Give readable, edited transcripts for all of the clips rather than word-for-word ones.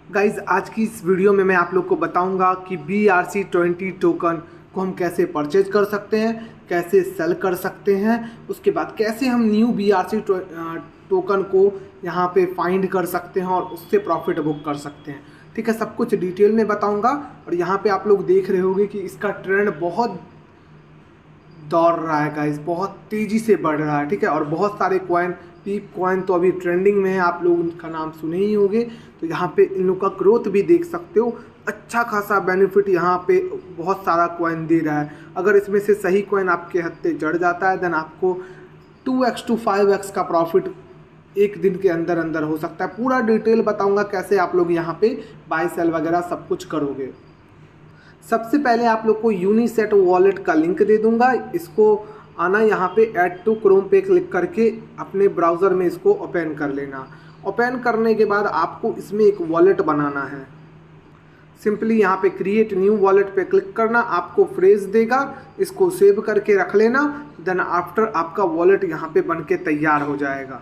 Guys आज की इस वीडियो में मैं आप लोग को बताऊंगा कि BRC20 टोकन को हम कैसे परचेज कर सकते हैं, कैसे सेल कर सकते हैं, उसके बाद कैसे हम न्यू BRC टोकन को यहाँ पे फाइंड कर सकते हैं और उससे प्रॉफिट बुक कर सकते हैं। ठीक है, सब कुछ डिटेल में बताऊंगा। और यहाँ पे आप लोग देख रहे होंगे कि इसका ट्रेंड बहुत दौड़ रहा है गाइस, बहुत तेज़ी से बढ़ रहा है। ठीक है, और बहुत सारे कॉइन, पीप कॉइन तो अभी ट्रेंडिंग में है, आप लोग उनका नाम सुने ही होंगे। तो यहाँ पे इन लोग का ग्रोथ भी देख सकते हो, अच्छा खासा बेनिफिट यहाँ पे बहुत सारा कॉइन दे रहा है। अगर इसमें से सही कॉइन आपके हत्थे जड़ जाता है देन आपको 2x to 5x का प्रॉफिट एक दिन के अंदर अंदर हो सकता है। पूरा डिटेल बताऊंगा कैसे आप लोग यहाँ पे बाय सेल वगैरह सब कुछ करोगे। सबसे पहले आप लोग को यूनिसेट वॉलेट का लिंक दे दूंगा, इसको आना यहाँ पे ऐड टू क्रोम पे क्लिक करके अपने ब्राउज़र में इसको ओपन कर लेना। ओपन करने के बाद आपको इसमें एक वॉलेट बनाना है। सिंपली यहाँ पे क्रिएट न्यू वॉलेट पे क्लिक करना, आपको फ्रेज देगा, इसको सेव करके रख लेना। देन आफ्टर आपका वॉलेट यहाँ पे बन के तैयार हो जाएगा।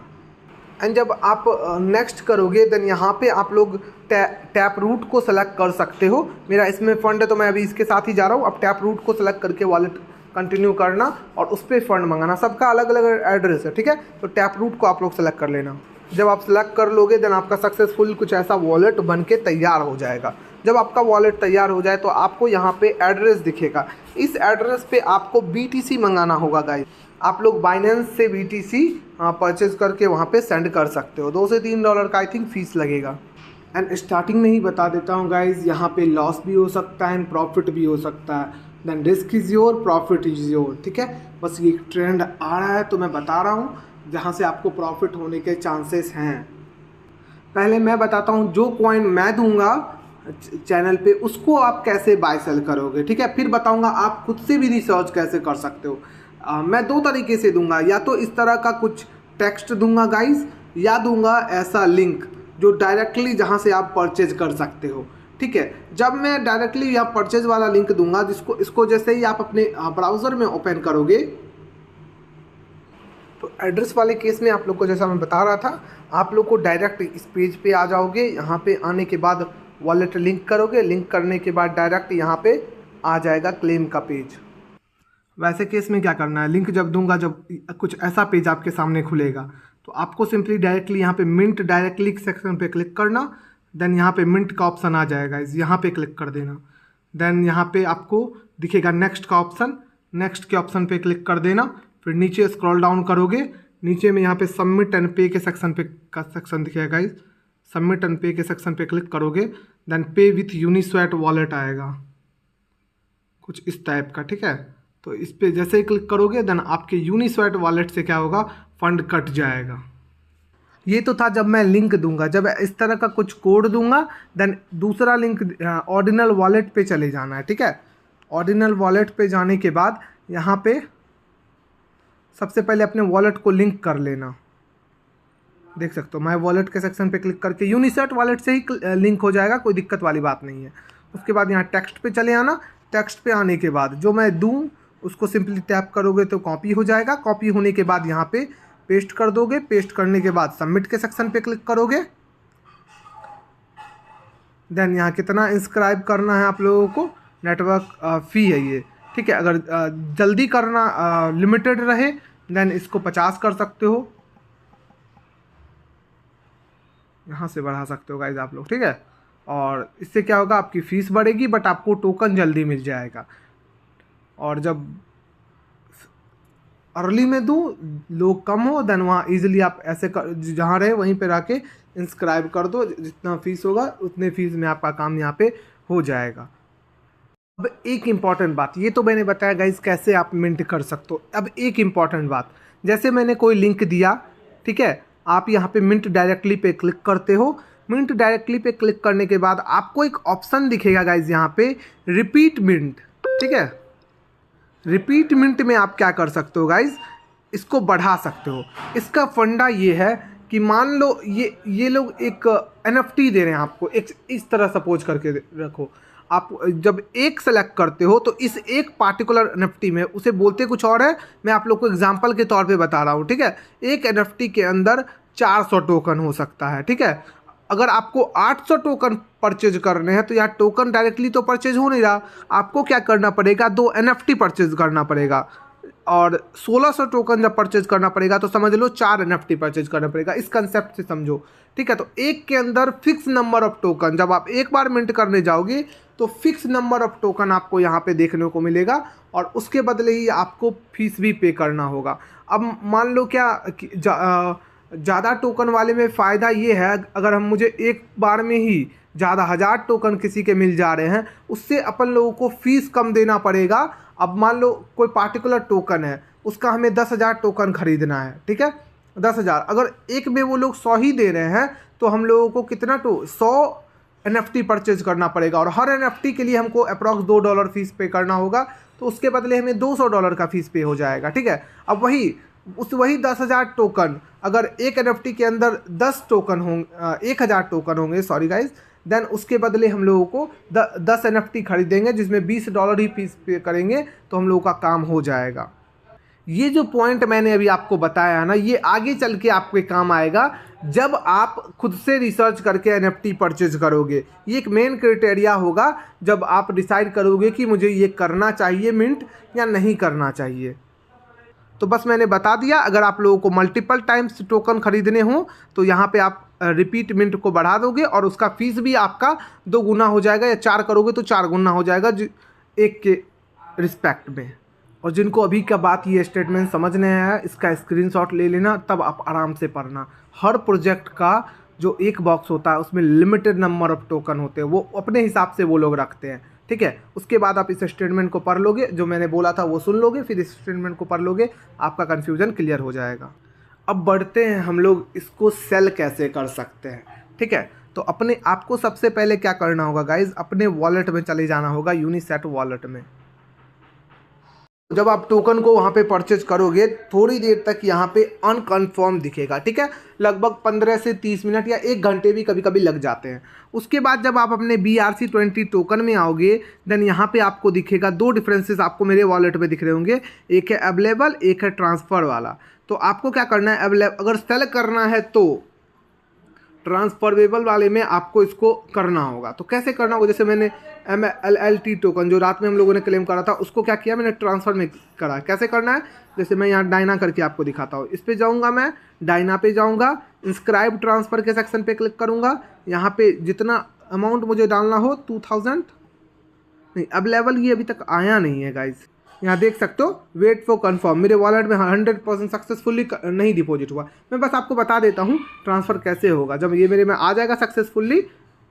एंड जब आप नेक्स्ट करोगे देन यहाँ पे आप लोग टैप रूट को सेलेक्ट कर सकते हो। मेरा इसमें फंड है तो मैं अभी इसके साथ ही जा रहा हूँ। अब टैप रूट को सेलेक्ट करके वॉलेट कंटिन्यू करना और उस पर फंड मंगाना। सबका अलग अलग एड्रेस है, ठीक है। तो टैप रूट को आप लोग सेलेक्ट कर लेना। जब आप सेलेक्ट कर लोगे देन आपका सक्सेसफुल कुछ ऐसा वॉलेट बन के तैयार हो जाएगा। जब आपका वॉलेट तैयार हो जाए तो आपको यहाँ पे एड्रेस दिखेगा। इस एड्रेस पे आपको BTC मंगाना होगा गाइस। आप लोग बाइनेंस से BTC परचेज करके वहाँ पे सेंड कर सकते हो। $2 से $3 का आई थिंक फीस लगेगा। एंड स्टार्टिंग में ही बता देता हूँ गाइज, यहाँ पे लॉस भी हो सकता है एंड प्रॉफिट भी हो सकता है। Then risk is your, profit is your. ठीक है, बस ये ट्रेंड आ रहा है तो मैं बता रहा हूँ जहाँ से आपको प्रॉफिट होने के चांसेस हैं। पहले मैं बताता हूँ जो कॉइन मैं दूंगा चैनल पे उसको आप कैसे बाय सेल करोगे। ठीक है, फिर बताऊँगा आप खुद से भी रिसर्च कैसे कर सकते हो। मैं दो तरीके से दूंगा, या तो इस तरह का कुछ टेक्स्ट दूंगा गाइस, या दूंगा ऐसा लिंक जो डायरेक्टली जहां से आप परचेज कर सकते हो। ठीक है, जब मैं डायरेक्टली यहाँ परचेज वाला लिंक दूंगा, जिसको इसको जैसे ही आप अपने ब्राउज़र में ओपन करोगे तो एड्रेस वाले केस में आप लोग को जैसा मैं बता रहा था, आप लोग को डायरेक्ट इस पेज पे आ जाओगे। यहाँ पे आने के बाद वॉलेट लिंक करोगे, लिंक करने के बाद डायरेक्ट यहाँ पे आ जाएगा क्लेम का पेज। वैसे केस में क्या करना है, लिंक जब दूंगा, जब कुछ ऐसा पेज आपके सामने खुलेगा तो आपको सिंपली डायरेक्टली यहाँ पे मिंट डायरेक्टली सेक्शन पे क्लिक करना। देन यहाँ पे मिंट का ऑप्शन आ जाएगा, इस यहाँ पे क्लिक कर देना। देन यहाँ पे आपको दिखेगा नेक्स्ट का ऑप्शन, नेक्स्ट के ऑप्शन पे क्लिक कर देना। फिर नीचे स्क्रॉल डाउन करोगे, नीचे में यहाँ पे सबमिट एंड पे के सेक्शन पे का सेक्शन दिखेगा। इस सबमिट एंड पे के सेक्शन पे क्लिक करोगे देन पे विथ यूनिस्वेट वॉलेट आएगा कुछ इस टाइप का। ठीक है, तो इस पे जैसे ही क्लिक करोगे देन आपके यूनिस्वेट वॉलेट से क्या होगा, फंड कट जाएगा। ये तो था जब मैं लिंक दूंगा। जब इस तरह का कुछ कोड दूंगा देन दूसरा लिंक ऑर्डिनल वॉलेट पे चले जाना है। ठीक है, ऑर्डिनल वॉलेट पे जाने के बाद यहाँ पे सबसे पहले अपने वॉलेट को लिंक कर लेना। देख सकते हो माय वॉलेट के सेक्शन पे क्लिक करके यूनिसेट वॉलेट से ही लिंक हो जाएगा, कोई दिक्कत वाली बात नहीं है। उसके बाद यहाँ टेक्स्ट पे चले आना। टेक्स्ट पे आने के बाद जो मैं दूँ उसको सिंपली टैप करोगे तो कॉपी हो जाएगा। कॉपी होने के बाद यहाँ पे पेस्ट कर दोगे। पेस्ट करने के बाद सबमिट के सेक्शन पे क्लिक करोगे। देन यहाँ कितना इंस्क्राइब करना है आप लोगों को, नेटवर्क फ़ी है ये। ठीक है, अगर जल्दी करना लिमिटेड रहे देन इसको 50 कर सकते हो, यहाँ से बढ़ा सकते हो गाइज आप लोग। ठीक है, और इससे क्या होगा, आपकी फ़ीस बढ़ेगी बट आपको टोकन जल्दी मिल जाएगा। और जब अर्ली में दूँ, लोग कम हो, देन वहाँ इजीली आप ऐसे जहाँ रहे वहीं पे रह के इंस्क्राइब कर दो। जितना फीस होगा उतने फीस में आपका काम यहाँ पे हो जाएगा। अब एक इम्पॉर्टेंट बात, ये तो मैंने बताया गाइज कैसे आप मिंट कर सकते हो। अब एक इम्पॉर्टेंट बात, जैसे मैंने कोई लिंक दिया, ठीक है, आप यहाँ पे मिंट डायरेक्टली पे क्लिक करते हो। मिंट डायरेक्टली पे क्लिक करने के बाद आपको एक ऑप्शन दिखेगा गाइज यहाँ पे, रिपीट मिंट। ठीक है, रिपीट मिंट में आप क्या कर सकते हो गाइज, इसको बढ़ा सकते हो। इसका फंडा ये है कि मान लो ये लोग एक NFT दे रहे हैं आपको, एक इस तरह सपोज करके रखो। आप जब एक सेलेक्ट करते हो तो इस एक पार्टिकुलर NFT में, उसे बोलते कुछ और है, मैं आप लोग को एग्जांपल के तौर पे बता रहा हूँ। ठीक है, एक NFT के अंदर 400 टोकन हो सकता है। ठीक है, अगर आपको 800 टोकन परचेज करने हैं तो यहाँ टोकन डायरेक्टली तो परचेज हो नहीं रहा, आपको क्या करना पड़ेगा, 2 NFT परचेज करना पड़ेगा। और 1600 टोकन जब परचेज करना पड़ेगा तो समझ लो 4 NFT परचेज करना पड़ेगा। इस कंसेप्ट से समझो, ठीक है। तो एक के अंदर फिक्स नंबर ऑफ टोकन, जब आप एक बार मिंट करने जाओगे तो फिक्स नंबर ऑफ टोकन आपको यहाँ पे देखने को मिलेगा और उसके बदले ही आपको फीस भी पे करना होगा। अब मान लो क्या ज़्यादा टोकन वाले में फ़ायदा ये है, अगर हम मुझे एक बार में ही ज़्यादा 1000 टोकन किसी के मिल जा रहे हैं, उससे अपन लोगों को फ़ीस कम देना पड़ेगा। अब मान लो कोई पार्टिकुलर टोकन है, उसका हमें 10,000 टोकन खरीदना है, ठीक है, 10,000। अगर एक में वो लोग 100 ही दे रहे हैं तो हम लोगों को कितना 100 NFT परचेज करना पड़ेगा और हर NFT के लिए हमको अप्रॉक्स $2 फीस पे करना होगा, तो उसके बदले हमें $200 का फीस पे हो जाएगा, ठीक है। अब वही 10,000 टोकन, अगर एक NFT के अंदर 10 टोकन होंगे, 1,000 टोकन होंगे, सॉरी गाइज, देन उसके बदले हम लोगों को 10 NFT खरीदेंगे जिसमें $20 ही फीस पे करेंगे तो हम लोगों का काम हो जाएगा। ये जो पॉइंट मैंने अभी आपको बताया है ना, ये आगे चल के आपके काम आएगा जब आप खुद से रिसर्च करके NFT परचेज करोगे। ये एक मेन क्राइटेरिया होगा जब आप डिसाइड करोगे कि मुझे ये करना चाहिए मिंट या नहीं करना चाहिए। तो बस मैंने बता दिया, अगर आप लोगों को मल्टीपल टाइम्स टोकन खरीदने हो तो यहाँ पे आप रिपीट मिंट को बढ़ा दोगे और उसका फीस भी आपका 2 गुना हो जाएगा, या 4 करोगे तो 4 गुना हो जाएगा एक के रिस्पेक्ट में। और जिनको अभी का बात ये स्टेटमेंट समझने है, इसका स्क्रीनशॉट ले लेना, तब आप आराम से पढ़ना। हर प्रोजेक्ट का जो एक बॉक्स होता है उसमें लिमिटेड नंबर ऑफ टोकन होते हैं, वो अपने हिसाब से वो लोग रखते हैं, ठीक है। उसके बाद आप इस स्टेटमेंट को पढ़ लोगे, जो मैंने बोला था वो सुन लोगे, फिर इस स्टेटमेंट को पढ़ लोगे, आपका कन्फ्यूजन क्लियर हो जाएगा। अब बढ़ते हैं हम लोग इसको सेल कैसे कर सकते हैं, ठीक है। तो आपको सबसे पहले क्या करना होगा गाइज, अपने वॉलेट में चले जाना होगा, यूनिसेट वॉलेट में। जब आप टोकन को वहाँ पे परचेज करोगे, थोड़ी देर तक यहाँ पे अनकन्फर्म दिखेगा, ठीक है। लगभग 15 से 30 मिनट या 1 घंटे भी कभी कभी लग जाते हैं। उसके बाद जब आप अपने BRC20 टोकन में आओगे, देन यहाँ पे आपको दिखेगा 2 डिफरेंसेस आपको मेरे वॉलेट में दिख रहे होंगे, एक है अवेलेबल, एक है ट्रांसफ़र वाला। तो आपको क्या करना है, अगर सेल करना है तो ट्रांसफरेबल वाले में आपको इसको करना होगा। तो कैसे करना होगा, जैसे मैंने MLLT टोकन जो रात में हम लोगों ने क्लेम करा था, उसको क्या किया मैंने, ट्रांसफ़र में करा। कैसे करना है, जैसे मैं यहाँ डायना करके आपको दिखाता हूँ। इस पे जाऊँगा, मैं डायना पे जाऊँगा, इंस्क्राइब ट्रांसफ़र के सेक्शन पे क्लिक करूँगा। यहाँ पे जितना अमाउंट मुझे डालना हो, 2000 नहीं, अब लेवल ये अभी तक आया नहीं है गाइज। यहाँ देख सकते हो, वेट फॉर कंफर्म, मेरे वॉलेट में 100% सक्सेसफुली नहीं डिपॉजिट हुआ। मैं बस आपको बता देता हूँ ट्रांसफ़र कैसे होगा। जब ये मेरे में आ जाएगा सक्सेसफुली,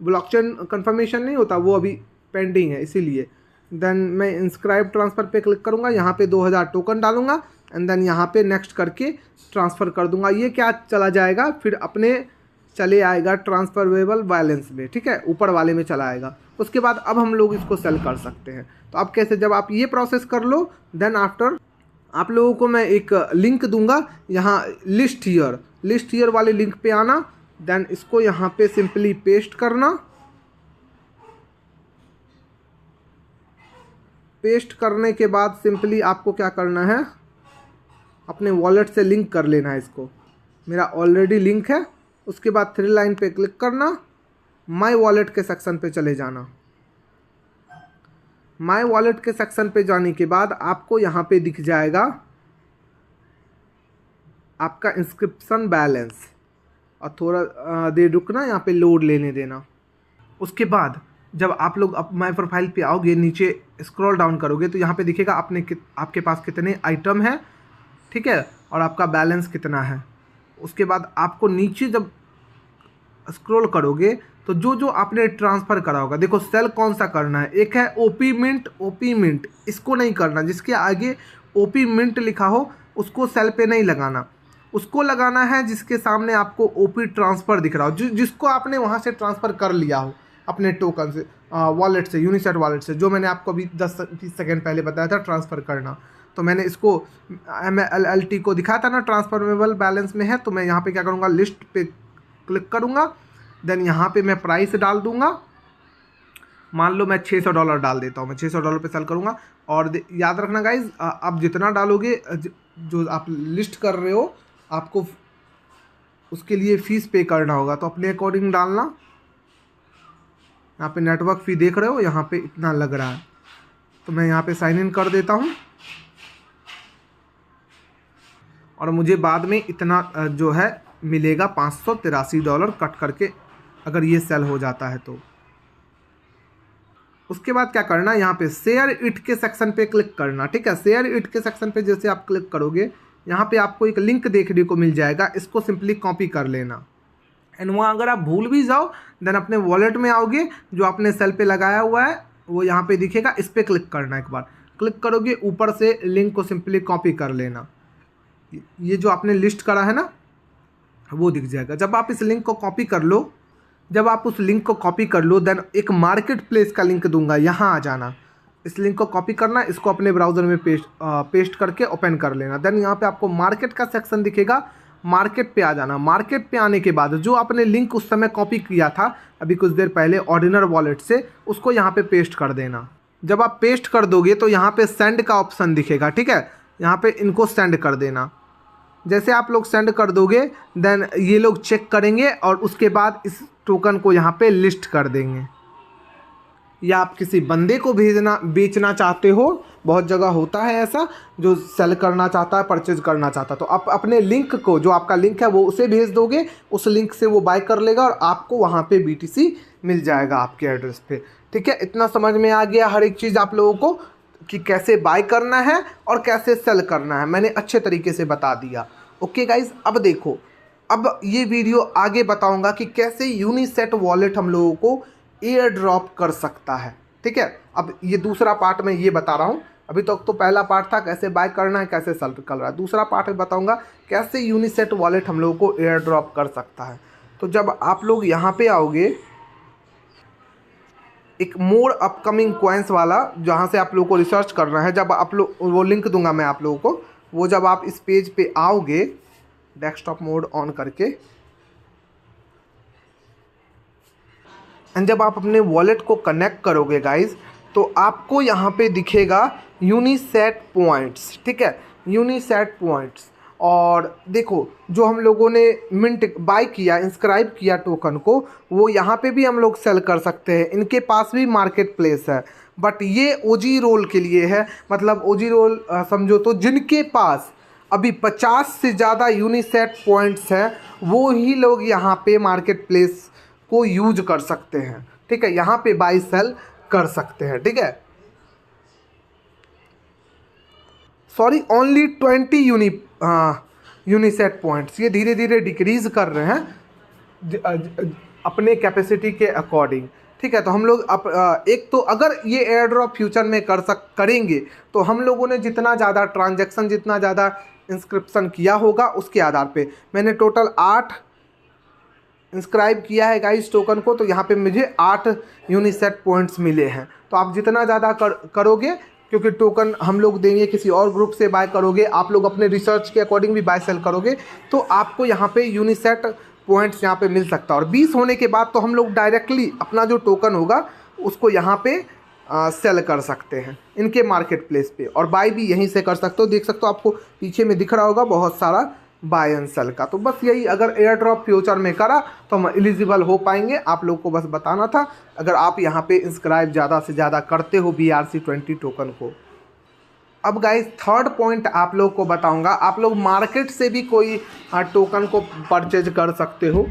ब्लॉकचेन कंफर्मेशन नहीं होता, वो अभी पेंडिंग है, इसीलिए देन मैं इंस्क्राइब ट्रांसफ़र पे क्लिक करूँगा, यहाँ पे 2000 टोकन डालूंगा एंड देन यहाँ पे नेक्स्ट करके ट्रांसफ़र कर दूंगा। ये क्या चला जाएगा, फिर अपने चले आएगा ट्रांसफरेबल बैलेंस में, ठीक है, ऊपर वाले में चला आएगा। उसके बाद अब हम लोग इसको सेल कर सकते हैं। तो अब कैसे, जब आप ये प्रोसेस कर लो, देन आफ्टर आप लोगों को मैं एक लिंक दूंगा, यहाँ लिस्ट हियर वाले लिंक पे आना, देन इसको यहाँ पे सिंपली पेस्ट करना। पेस्ट करने के बाद सिंपली आपको क्या करना है, अपने वॉलेट से लिंक कर लेना है इसको। मेरा ऑलरेडी लिंक है। उसके बाद 3 लाइन पे क्लिक करना, माय वॉलेट के सेक्शन पे चले जाना। माय वॉलेट के सेक्शन पे जाने के बाद आपको यहाँ पे दिख जाएगा आपका इंस्क्रिप्शन बैलेंस, और थोड़ा देर रुकना, यहाँ पे लोड लेने देना। उसके बाद जब आप लोग अब माय प्रोफाइल पे आओगे, नीचे स्क्रॉल डाउन करोगे तो यहाँ पे दिखेगा आपके पास कितने आइटम है, ठीक है, और आपका बैलेंस कितना है। उसके बाद आपको नीचे जब स्क्रॉल करोगे तो जो आपने ट्रांसफ़र करा होगा, देखो सेल कौन सा करना है, एक है ओपी मिंट, इसको नहीं करना। जिसके आगे ओपी मिंट लिखा हो उसको सेल पे नहीं लगाना, उसको लगाना है जिसके सामने आपको ओपी ट्रांसफ़र दिख रहा हो, जिसको आपने वहाँ से ट्रांसफ़र कर लिया हो अपने टोकन से, वॉलेट से, यूनिसेट वॉलेट से, जो मैंने आपको अभी 10-20 सेकेंड पहले बताया था ट्रांसफ़र करना। तो मैंने इसको MLLT को दिखाया था ना, ट्रांसफरेबल बैलेंस में है। तो मैं यहाँ पे क्या करूँगा, लिस्ट पे क्लिक करूँगा, देन यहाँ पे मैं प्राइस डाल दूँगा। मान लो मैं $600 डाल देता हूँ, मैं $600 पे सेल करूँगा। और याद रखना गाइज, आप जितना डालोगे, जो आप लिस्ट कर रहे हो, आपको उसके लिए फ़ीस पे करना होगा, तो अपने अकॉर्डिंग डालना। यहाँ पे नेटवर्क फ़ी देख रहे हो, यहाँ पे इतना लग रहा है, तो मैं यहाँ पे साइन इन कर देता हूँ और मुझे बाद में इतना जो है मिलेगा $583 कट करके, अगर ये सेल हो जाता है तो। उसके बाद क्या करना, यहाँ पे शेयर इट के सेक्शन पे क्लिक करना। ठीक है, शेयर इट के सेक्शन पे जैसे आप क्लिक करोगे, यहाँ पे आपको एक लिंक देखने को मिल जाएगा, इसको सिंपली कॉपी कर लेना। एंड वहाँ अगर आप भूल भी जाओ देन अपने वॉलेट में आओगे, जो आपने सेल पे लगाया हुआ है वो यहाँ पे दिखेगा, इस पर क्लिक करना। एक बार क्लिक करोगे ऊपर से लिंक को सिंपली कॉपी कर लेना। ये जो आपने लिस्ट करा है ना वो दिख जाएगा। जब आप इस लिंक को कॉपी कर लो, जब आप उस लिंक को कॉपी कर लो देन एक मार्केट प्लेस का लिंक दूंगा, यहाँ आ जाना, इस लिंक को कॉपी करना, इसको अपने ब्राउज़र में पेस्ट करके ओपन कर लेना। देन यहाँ पे आपको मार्केट का सेक्शन दिखेगा, मार्केट पे आ जाना। मार्केट पे आने के बाद जो आपने लिंक उस समय कॉपी किया था अभी कुछ देर पहले ऑर्डिनर वॉलेट से, उसको यहाँ पे पेस्ट कर देना। जब आप पेस्ट कर दोगे तो यहाँ पे सेंड का ऑप्शन दिखेगा। ठीक है, यहाँ पे इनको सेंड कर देना। जैसे आप लोग सेंड कर दोगे देन ये लोग चेक करेंगे और उसके बाद इस टोकन को यहाँ पे लिस्ट कर देंगे। या आप किसी बंदे को बेचना चाहते हो, बहुत जगह होता है ऐसा, जो सेल करना चाहता है, परचेज करना चाहता है, तो आप अपने लिंक को, जो आपका लिंक है वो उसे भेज दोगे, उस लिंक से वो बाय कर लेगा और आपको वहाँ पे BTC मिल जाएगा आपके एड्रेस पे। ठीक है, इतना समझ में आ गया हर एक चीज़ आप लोगों को कि कैसे बाय करना है और कैसे सेल करना है, मैंने अच्छे तरीके से बता दिया। ओके गाइज, अब देखो, अब ये वीडियो आगे बताऊंगा कि कैसे यूनिसेट वॉलेट हम लोगों को एयर ड्रॉप कर सकता है। ठीक है, अब ये दूसरा पार्ट मैं ये बता रहा हूँ। अभी तक तो पहला पार्ट था कैसे बाय करना है, कैसे सेल कर रहा है। दूसरा पार्ट में बताऊंगा कैसे यूनिसेट वॉलेट हम लोगों को एयर ड्रॉप कर सकता है। तो जब आप लोग यहाँ पे आओगे, एक मोर अपकमिंग कॉइन्स वाला, जहाँ से आप लोगों को रिसर्च करना है, जब आप लोग, वो लिंक दूंगा मैं आप लोगों को, वो जब आप इस पेज पे आओगे डेस्कटॉप मोड ऑन करके, एंड जब आप अपने वॉलेट को कनेक्ट करोगे गाइज, तो आपको यहाँ पे दिखेगा यूनिसेट पॉइंट्स। ठीक है, यूनिसेट पॉइंट्स। और देखो, जो हम लोगों ने मिंट बाय किया, इंस्क्राइब किया टोकन को, वो यहाँ पे भी हम लोग सेल कर सकते हैं। इनके पास भी मार्केट प्लेस है, बट ये ओजी रोल के लिए है। मतलब ओजी रोल समझो तो जिनके पास अभी 50 से ज़्यादा यूनिसेट पॉइंट्स हैं, वो ही लोग यहाँ पे मार्केट प्लेस को यूज कर सकते हैं। ठीक है, यहाँ पे बाय सेल कर सकते हैं। ठीक है, सॉरी, ओनली 20 यूनिसेट पॉइंट्स। ये धीरे धीरे डिक्रीज कर रहे हैं अपने कैपेसिटी के अकॉर्डिंग। ठीक है, तो हम लोग एक तो अगर ये एयर ड्रॉप फ्यूचर में करेंगे तो हम लोगों ने जितना ज़्यादा ट्रांजैक्शन, जितना ज़्यादा इंस्क्रिप्शन किया होगा उसके आधार पे, मैंने टोटल 8 इंस्क्राइब किया है गाइस टोकन को, तो यहाँ पे मुझे 8 यूनिसेट पॉइंट्स मिले हैं। तो आप जितना ज़्यादा करोगे, क्योंकि टोकन हम लोग देंगे, किसी और ग्रुप से बाय करोगे, आप लोग अपने रिसर्च के अकॉर्डिंग भी बाय सेल करोगे, तो आपको यहाँ पे यूनिसेट पॉइंट्स यहाँ पे मिल सकता है। और 20 होने के बाद तो हम लोग डायरेक्टली अपना जो टोकन होगा उसको यहाँ पे सेल कर सकते हैं इनके मार्केट प्लेस पे, और बाय भी यहीं से कर सकते हो। देख सकते हो, आपको पीछे में दिख रहा होगा बहुत सारा बाय एंड सेल का। तो बस यही, अगर एयर ड्रॉप फ्यूचर में करा तो हम एलिजिबल हो पाएंगे। आप लोग को बस बताना था, अगर आप यहाँ पे इंस्क्राइब ज़्यादा से ज़्यादा करते हो BRC20 टोकन को। अब गाइस, थर्ड पॉइंट आप लोग को बताऊंगा, आप लोग मार्केट से भी कोई टोकन को परचेज कर सकते हो।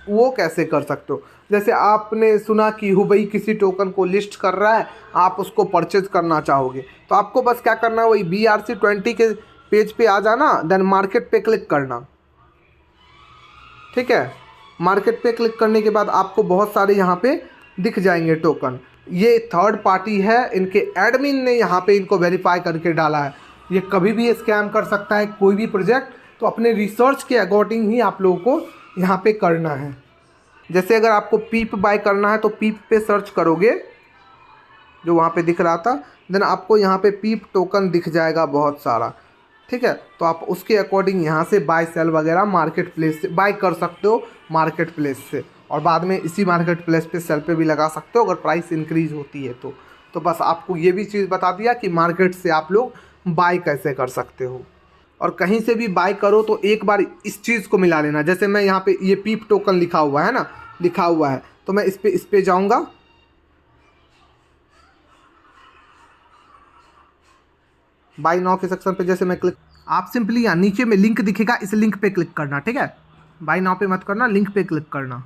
वो कैसे कर सकते हो, जैसे आपने सुना कि हुबई किसी टोकन को लिस्ट कर रहा है, आप उसको परचेज करना चाहोगे, तो आपको बस क्या करना है, वही BRC20 के पेज पे आ जाना, देन मार्केट पे क्लिक करना। ठीक है, मार्केट पे क्लिक करने के बाद आपको बहुत सारे यहाँ पे दिख जाएंगे टोकन। ये थर्ड पार्टी है, इनके एडमिन ने यहाँ पे इनको वेरीफाई करके डाला है। ये कभी भी स्कैम कर सकता है कोई भी प्रोजेक्ट, तो अपने रिसर्च के अकॉर्डिंग ही आप लोगों को यहाँ पे करना है। जैसे अगर आपको पीप बाय करना है तो पीप पे सर्च करोगे, जो वहाँ पे दिख रहा था, देन आपको यहाँ पे पीप टोकन दिख जाएगा बहुत सारा। ठीक है, तो आप उसके अकॉर्डिंग यहाँ से बाय सेल वगैरह मार्केट प्लेस से बाय कर सकते हो मार्केट प्लेस से, और बाद में इसी मार्केट प्लेस पे सेल पे भी लगा सकते हो अगर प्राइस इंक्रीज होती है तो बस आपको ये भी चीज़ बता दिया कि मार्केट से आप लोग बाय कैसे कर सकते हो। और कहीं से भी बाय करो तो एक बार इस चीज़ को मिला लेना। जैसे मैं यहाँ पे ये पीप टोकन लिखा हुआ है ना, लिखा हुआ है, तो मैं इस पे जाऊँगा, बाय नाउ के सेक्शन पे जैसे मैं क्लिक, आप सिंपली यहाँ नीचे में लिंक दिखेगा, इस लिंक पे क्लिक करना, ठीक है। बाय नाउ पे मत करना, लिंक पे क्लिक करना।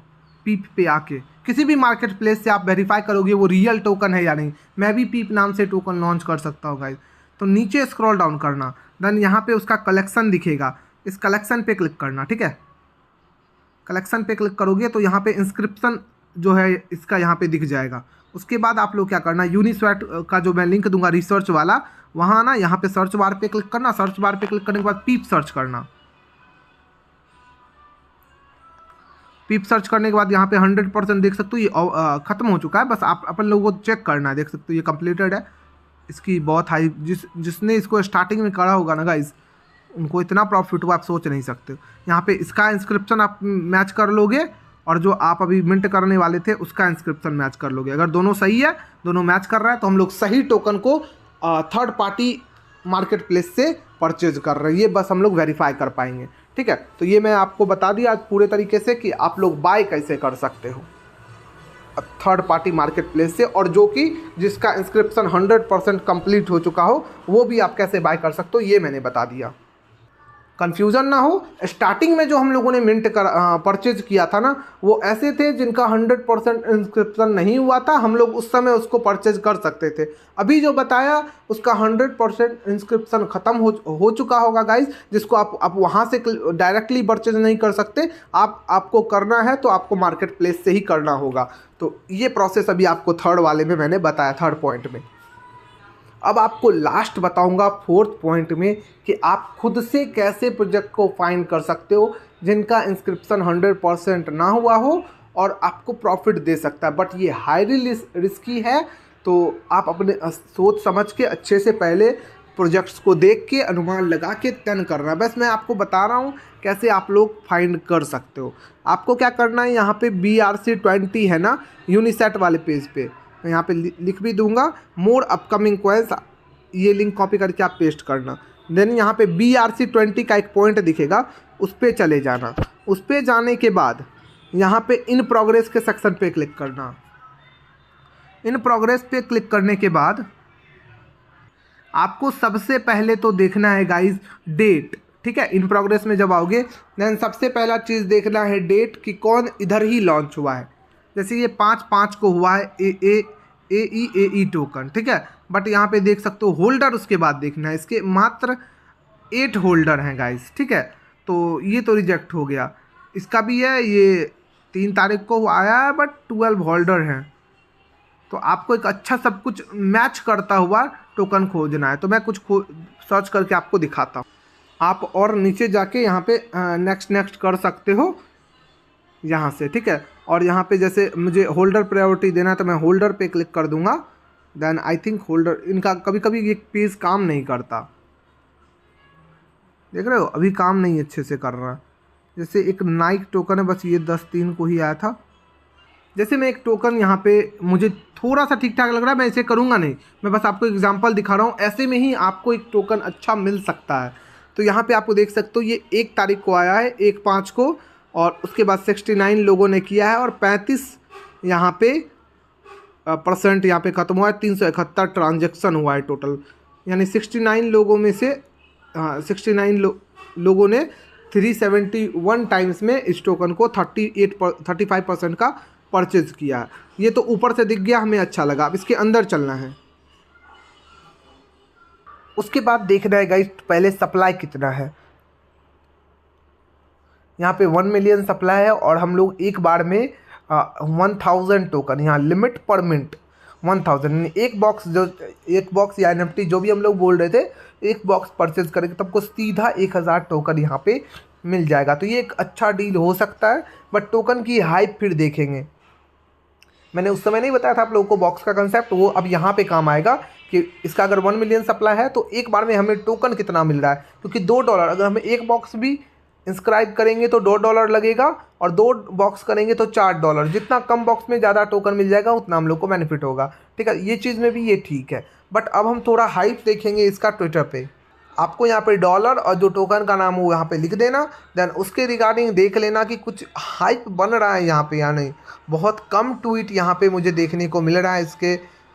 पीप पे आके किसी भी मार्केट प्लेस से आप वेरीफाई करोगे वो रियल टोकन है या नहीं। मैं भी पीप नाम से टोकन लॉन्च कर सकता हूँ गाइस। तो नीचे स्क्रॉल डाउन करना, देन यहाँ पे उसका कलेक्शन दिखेगा, इस कलेक्शन पे क्लिक करना, ठीक है। कलेक्शन पे क्लिक करोगे तो यहाँ पे इंस्क्रिप्शन जो है इसका यहाँ पे दिख जाएगा। उसके बाद आप लोग क्या करना, यूनिस्वैट का जो मैं लिंक दूंगा रिसर्च वाला, वहाँ ना यहाँ पे सर्च बार पे क्लिक करना। सर्च बार पे क्लिक करने के बाद पीप सर्च करना। पीप सर्च करने के बाद यहाँ पे 100% देख सकते हो ये ख़त्म हो चुका है। बस आप अपन लोगों को चेक करना है, देख सकते हो ये कंप्लीटेड है। इसकी बहुत हाई, जिसने इसको स्टार्टिंग में करा होगा ना गाइस, उनको इतना प्रॉफिट हुआ आप सोच नहीं सकते। यहाँ पे इसका इंस्क्रिप्शन आप मैच कर लोगे और जो आप अभी मिंट करने वाले थे उसका इंस्क्रिप्शन मैच कर लोगे। अगर दोनों सही है, दोनों मैच कर रहा है, तो हम लोग सही टोकन को थर्ड पार्टी मार्केट प्लेस से परचेज कर रहे हैं। ये बस हम लोग वेरीफाई कर पाएंगे, ठीक है। तो ये मैं आपको बता दिया आज पूरे तरीके से कि आप लोग बाय कैसे कर सकते हो थर्ड पार्टी मार्केट प्लेस से, और जो कि जिसका इंस्क्रिप्शन 100% कंप्लीट हो चुका हो वो भी आप कैसे बाय कर सकते हो, ये मैंने बता दिया। कंफ्यूजन ना हो, स्टार्टिंग में जो हम लोगों ने मिंट कर परचेज किया था ना, वो ऐसे थे जिनका 100% इंस्क्रिप्शन नहीं हुआ था, हम लोग उस समय उसको परचेज कर सकते थे। अभी जो बताया उसका 100% इंस्क्रिप्शन ख़त्म हो चुका होगा गाइस, जिसको आप वहाँ से डायरेक्टली परचेज नहीं कर सकते। आपको करना है तो आपको मार्केट प्लेस से ही करना होगा। तो ये प्रोसेस अभी आपको थर्ड वाले में मैंने बताया, थर्ड पॉइंट में। अब आपको लास्ट बताऊंगा फोर्थ पॉइंट में कि आप खुद से कैसे प्रोजेक्ट को फाइंड कर सकते हो जिनका इंस्क्रिप्शन 100% ना हुआ हो और आपको प्रॉफिट दे सकता है। बट ये हाईली रिस्की है, तो आप अपने सोच समझ के अच्छे से पहले प्रोजेक्ट्स को देख के अनुमान लगा के तन करना। बस मैं आपको बता रहा हूँ कैसे आप लोग फाइंड कर सकते हो। आपको क्या करना है, यहाँ पे BRC20 है ना यूनिसेट वाले पेज पे, मैं यहाँ पे लिख भी दूंगा, मोर अपकमिंग कॉइन्स, ये लिंक कॉपी करके आप पेस्ट करना। देन यहाँ पे BRC20 का एक पॉइंट दिखेगा, उस पर चले जाना। उस पर जाने के बाद यहाँ पे इन प्रोग्रेस के सेक्शन पे क्लिक करना। इन प्रोग्रेस पे क्लिक करने के बाद आपको सबसे पहले तो देखना है गाइज डेट, ठीक है। इन प्रोग्रेस में जब आओगे देन सबसे पहला चीज़ देखना है डेट कि कौन इधर ही लॉन्च हुआ है। जैसे ये 5/5 को हुआ है AE टोकन, ठीक है। बट यहाँ पे देख सकते हो होल्डर उसके बाद देखना है, इसके मात्र 8 होल्डर हैं गाइस, ठीक है। तो ये तो रिजेक्ट हो गया। इसका भी है, ये 3 तारीख को आया है बट 12 होल्डर हैं। तो आपको एक अच्छा सब कुछ मैच करता हुआ टोकन खोजना है। तो मैं कुछ सर्च करके आपको दिखाता हूँ। आप और नीचे जाके यहाँ पे नेक्स्ट कर सकते हो यहाँ से, ठीक है। और यहाँ पे जैसे मुझे होल्डर प्रायोरिटी देना है तो मैं होल्डर पे क्लिक कर दूंगा। देन आई थिंक होल्डर, इनका कभी कभी ये पेज काम नहीं करता, देख रहे हो, अभी काम नहीं अच्छे से कर रहा। जैसे एक नाइक टोकन है, बस ये 10/3 को ही आया था। जैसे मैं एक टोकन यहाँ पे मुझे थोड़ा सा ठीक ठाक लग रहा है, मैं इसे करूँगा नहीं, मैं बस आपको एग्जांपल दिखा रहा हूँ। ऐसे में ही आपको एक टोकन अच्छा मिल सकता है। तो यहाँ पे आपको देख सकते हो ये 1 तारीख को आया है, 1/5 को, और उसके बाद 69 लोगों ने किया है और 35 यहाँ पे % यहाँ पे ख़त्म हुआ है। 371 ट्रांजेक्शन हुआ है टोटल, यानी 69 लोगों में से 69 लोगों ने 371 टाइम्स में इस टोकन को 35% का परचेज किया है। ये तो ऊपर से दिख गया, हमें अच्छा लगा। अब इसके अंदर चलना है। उसके बाद देखना है गाइस पहले सप्लाई कितना है। यहाँ पे 1 मिलियन सप्लाई है और हम लोग एक बार में 1000 टोकन, यहाँ लिमिट पर मिनट 1000, एक बॉक्स या NFT जो भी हम लोग बोल रहे थे, एक बॉक्स परचेज करेंगे तो आपको सीधा 1000 टोकन यहाँ पे मिल जाएगा। तो ये एक अच्छा डील हो सकता है, बट टोकन की हाइप फिर देखेंगे। मैंने उस समय नहीं बताया था आप लोगों को बॉक्स का कंसेप्ट, वो अब यहाँ पे काम आएगा कि इसका अगर 1 मिलियन सप्लाई है तो एक बार में हमें टोकन कितना मिल रहा है, क्योंकि $2, अगर हमें एक बॉक्स भी इंस्क्राइब करेंगे तो $2 लगेगा और 2 बॉक्स करेंगे तो $4। जितना कम बॉक्स में ज़्यादा टोकन मिल जाएगा उतना हम लोग को बेनिफिट होगा, ठीक है। ये चीज़ में भी ये ठीक है। बट अब हम थोड़ा हाइप देखेंगे इसका ट्विटर पे। आपको यहाँ पे डॉलर और जो टोकन का नाम हो यहाँ पे लिख देना। देन उसके रिगार्डिंग देख लेना कि कुछ हाइप बन रहा है यहाँ पे या नहीं। बहुत कम ट्वीट यहाँ पे मुझे देखने को मिल रहा है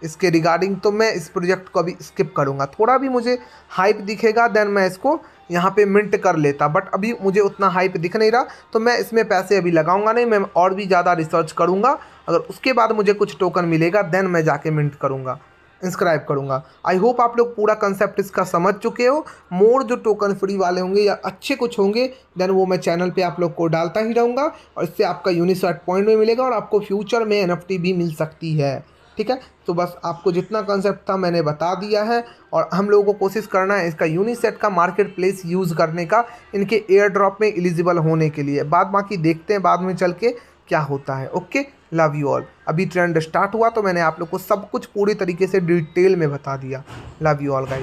इसके रिगार्डिंग, तो मैं इस प्रोजेक्ट को अभी स्किप करूँगा। थोड़ा भी मुझे हाइप दिखेगा देन मैं इसको यहाँ पे मिंट कर लेता, बट अभी मुझे उतना हाइप दिख नहीं रहा तो मैं इसमें पैसे अभी लगाऊंगा नहीं। मैं और भी ज़्यादा रिसर्च करूँगा, अगर उसके बाद मुझे कुछ टोकन मिलेगा देन मैं जाके मिंट करूँगा, इंस्क्राइब करूँगा। आई होप आप लोग पूरा कंसेप्ट इसका समझ चुके हो। मोर जो टोकन फ्री वाले होंगे या अच्छे कुछ होंगे देन वो मैं चैनल पे आप लोग को डालता ही रहूँगा, और इससे आपका यूनिस्वेट पॉइंट भी मिलेगा और आपको फ्यूचर में NFT भी मिल सकती है। ठीक है, तो बस आपको जितना कंसेप्ट था मैंने बता दिया है, और हम लोगों को कोशिश करना है इसका यूनिसेट का मार्केट प्लेस यूज़ करने का, इनके एयर ड्रॉप में एलिजिबल होने के लिए। बाद बाकी देखते हैं बाद में चल के क्या होता है। Okay, love you all. अभी ट्रेंड स्टार्ट हुआ तो मैंने आप लोग को सब कुछ पूरी तरीके से डिटेल में बता दिया। Love you all guys.